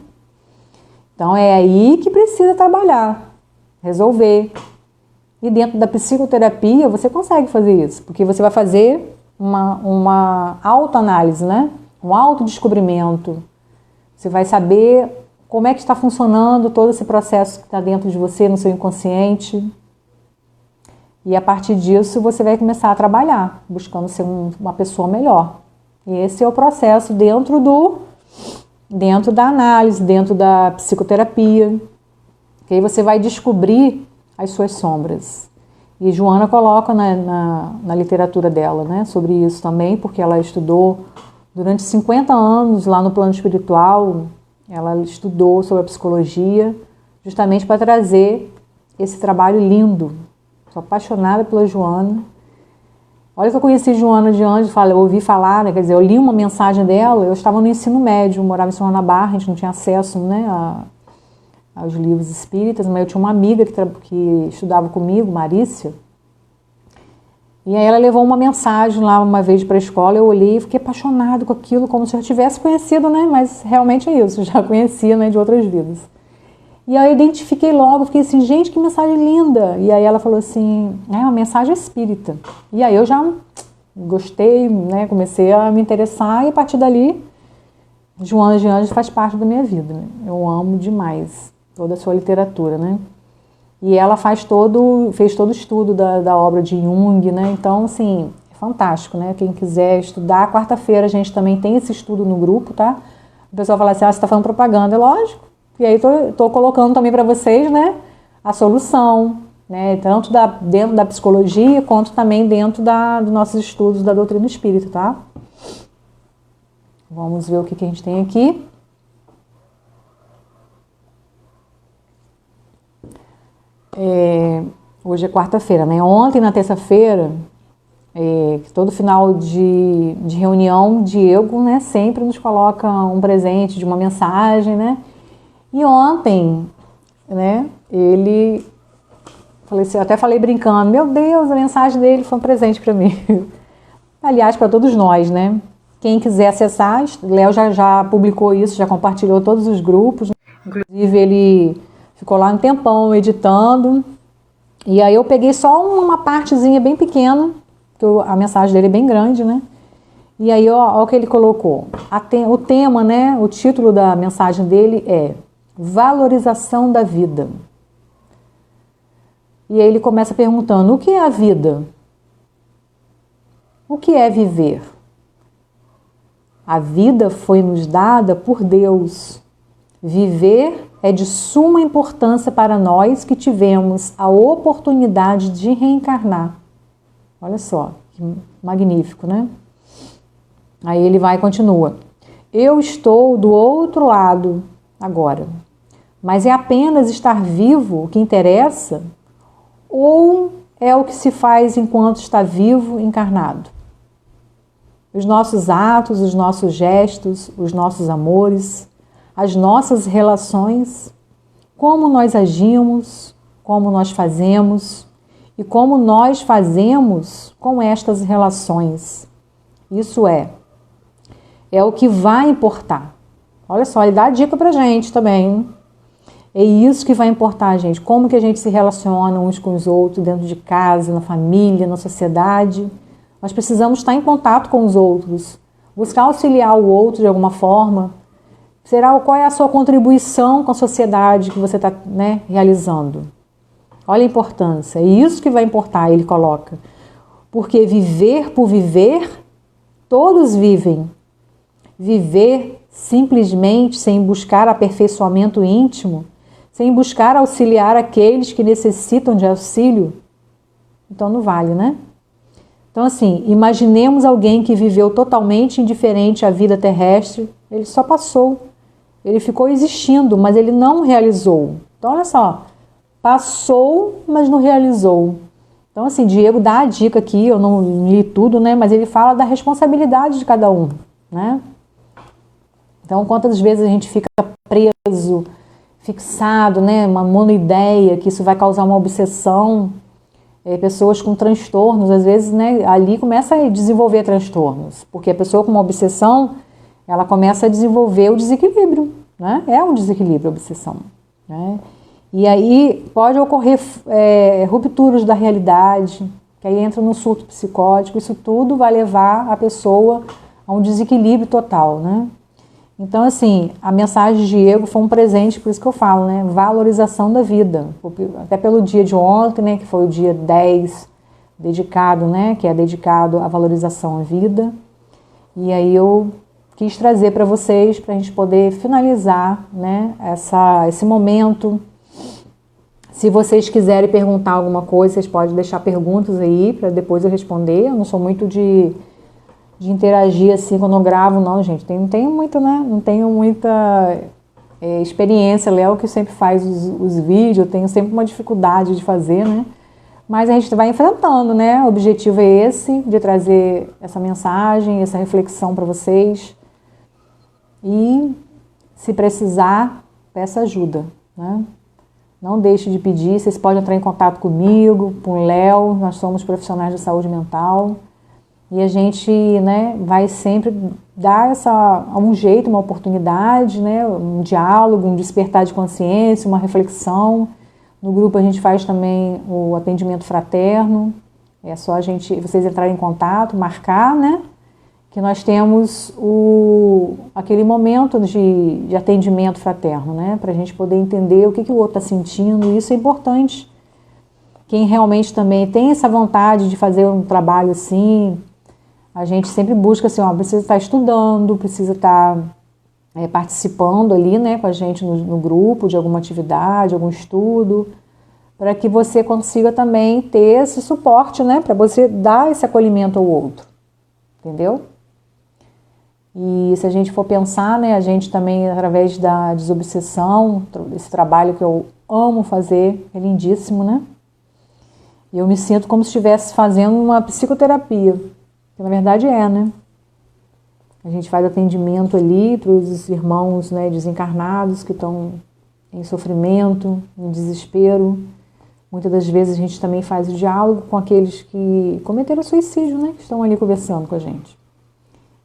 Então é aí que precisa trabalhar, resolver. E dentro da psicoterapia você consegue fazer isso, porque você vai fazer uma autoanálise, né? Um autodescobrimento. Você vai saber como é que está funcionando todo esse processo que está dentro de você, no seu inconsciente. E a partir disso você vai começar a trabalhar, buscando ser uma pessoa melhor. E esse é o processo dentro da análise, dentro da psicoterapia. Que aí você vai descobrir as suas sombras. E Joana coloca na literatura dela, né, sobre isso também, porque ela estudou durante 50 anos lá no plano espiritual. Ela estudou sobre a psicologia justamente para trazer esse trabalho lindo. Sou apaixonada pela Joana. Olha que eu conheci Joana de antes, eu ouvi falar, né, quer dizer, eu li uma mensagem dela, eu estava no ensino médio, morava em São João da Barra, a gente não tinha acesso, né, aos livros espíritas, mas eu tinha uma amiga que estudava comigo, Marícia, e aí ela levou uma mensagem lá uma vez para a escola, eu olhei e fiquei apaixonado com aquilo, como se eu tivesse conhecido, né, mas realmente é isso, eu já conhecia, né, de outras vidas. E aí eu identifiquei logo, fiquei assim, gente, que mensagem linda. E aí ela falou assim, é uma mensagem espírita. E aí eu já gostei, né, comecei a me interessar e a partir dali, Joana de Anjos faz parte da minha vida. Né? Eu amo demais toda a sua literatura, né? E ela fez todo o estudo da obra de Jung, né? Então, assim, é fantástico, né? Quem quiser estudar, quarta-feira a gente também tem esse estudo no grupo, tá? O pessoal fala assim, você está falando propaganda, é lógico. E aí estou colocando também para vocês, né, a solução, né, tanto dentro da psicologia, quanto também dentro dos nossos estudos da doutrina espírita, tá? Vamos ver o que a gente tem aqui. Hoje é quarta-feira, né? Ontem, na terça-feira, todo final de reunião, Diego, né, sempre nos coloca um presente de uma mensagem, né? E ontem, né, ele, até falei brincando, meu Deus, a mensagem dele foi um presente para mim. Aliás, para todos nós, né? Quem quiser acessar, Léo já publicou isso, já compartilhou todos os grupos. Inclusive, ele ficou lá um tempão editando. E aí eu peguei só uma partezinha bem pequena, porque a mensagem dele é bem grande, né? E aí, ó o que ele colocou. O tema, né, o título da mensagem dele é valorização da vida. E aí ele começa perguntando, o que é a vida? O que é viver? A vida foi nos dada por Deus. Viver é de suma importância para nós que tivemos a oportunidade de reencarnar. Olha só, que magnífico, né? Aí ele vai e continua. Eu estou do outro lado agora, mas é apenas estar vivo o que interessa ou é o que se faz enquanto está vivo, encarnado? Os nossos atos, os nossos gestos, os nossos amores, as nossas relações, como nós agimos, como nós fazemos e como nós fazemos com estas relações. Isso é o que vai importar. Olha só, ele dá a dica pra gente também. É isso que vai importar, gente. Como que a gente se relaciona uns com os outros, dentro de casa, na família, na sociedade. Nós precisamos estar em contato com os outros, buscar auxiliar o outro de alguma forma. Qual é a sua contribuição com a sociedade que você está, né, realizando? Olha a importância. É isso que vai importar, ele coloca. Porque viver por viver, todos vivem. Viver simplesmente sem buscar aperfeiçoamento íntimo, sem buscar auxiliar aqueles que necessitam de auxílio, então não vale, né? Então assim, imaginemos alguém que viveu totalmente indiferente à vida terrestre, ele só passou, ele ficou existindo, mas ele não realizou. Então olha só, passou, mas não realizou. Então assim, Diego dá a dica aqui, eu não li tudo, né? Mas ele fala da responsabilidade de cada um, né? Então, quantas vezes a gente fica preso, fixado, né, uma monoideia, que isso vai causar uma obsessão, pessoas com transtornos, às vezes, né, ali começa a desenvolver transtornos, porque a pessoa com uma obsessão, ela começa a desenvolver o desequilíbrio, né, é um desequilíbrio a obsessão, né, e aí pode ocorrer rupturas da realidade, que aí entra no surto psicótico, isso tudo vai levar a pessoa a um desequilíbrio total, né. Então, assim, a mensagem de Diego foi um presente, por isso que eu falo, né? Valorização da vida. Até pelo dia de ontem, né? Que foi o dia 10, dedicado, né? Que é dedicado à valorização à vida. E aí eu quis trazer para vocês, para a gente poder finalizar, né? Esse momento. Se vocês quiserem perguntar alguma coisa, vocês podem deixar perguntas aí, para depois eu responder. Eu não sou muito de interagir assim quando eu gravo, não, gente. Não tenho muito, né? Não tenho muita experiência. Léo que sempre faz os vídeos, eu tenho sempre uma dificuldade de fazer, né? Mas a gente vai enfrentando, né? O objetivo é esse, de trazer essa mensagem, essa reflexão para vocês. E, se precisar, peça ajuda, né? Não deixe de pedir, vocês podem entrar em contato comigo, com o Léo, nós somos profissionais de saúde mental. E a gente, né, vai sempre dar um jeito, uma oportunidade, né, um diálogo, um despertar de consciência, uma reflexão. No grupo a gente faz também o atendimento fraterno. É só vocês entrarem em contato, marcar, né, que nós temos aquele momento de atendimento fraterno, né, para a gente poder entender o que o outro está sentindo. E isso é importante. Quem realmente também tem essa vontade de fazer um trabalho assim, a gente sempre busca assim, precisa estar estudando, precisa estar participando ali, né, com a gente no grupo de alguma atividade, algum estudo, para que você consiga também ter esse suporte, né, para você dar esse acolhimento ao outro, entendeu? E se a gente for pensar, né, a gente também, através da desobsessão, esse trabalho que eu amo fazer, é lindíssimo, né? E eu me sinto como se estivesse fazendo uma psicoterapia. Que na verdade né? A gente faz atendimento ali para os irmãos, né, desencarnados que estão em sofrimento, em desespero. Muitas das vezes a gente também faz o diálogo com aqueles que cometeram suicídio, né, que estão ali conversando com a gente.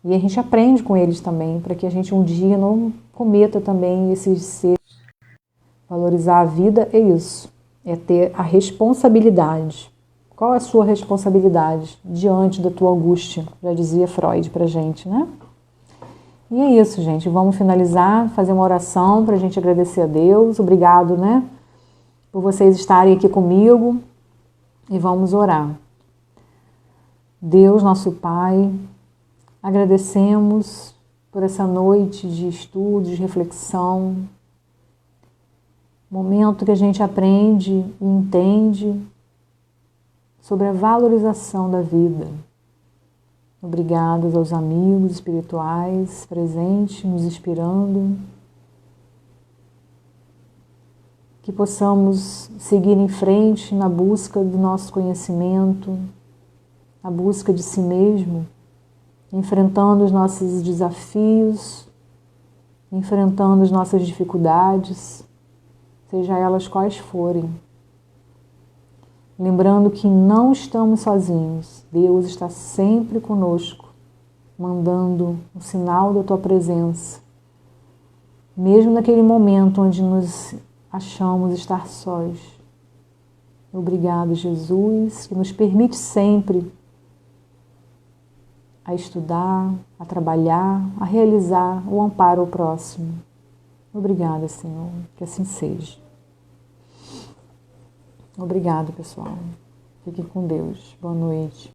E a gente aprende com eles também, para que a gente um dia não cometa também esses seres. Valorizar a vida é isso, é ter a responsabilidade. Qual é a sua responsabilidade diante da tua angústia? Já dizia Freud pra gente, né? E é isso, gente. Vamos finalizar, fazer uma oração para a gente agradecer a Deus. Obrigado, né, por vocês estarem aqui comigo. E vamos orar. Deus, nosso Pai, agradecemos por essa noite de estudo, de reflexão, momento que a gente aprende e entende sobre a valorização da vida. Obrigados aos amigos espirituais presentes, nos inspirando. Que possamos seguir em frente na busca do nosso conhecimento, na busca de si mesmo, enfrentando os nossos desafios, enfrentando as nossas dificuldades, seja elas quais forem. Lembrando que não estamos sozinhos, Deus está sempre conosco, mandando um sinal da tua presença, mesmo naquele momento onde nos achamos estar sós. Obrigado, Jesus, que nos permite sempre a estudar, a trabalhar, a realizar o amparo ao próximo. Obrigada, Senhor, que assim seja. Obrigado, pessoal. Fiquem com Deus. Boa noite.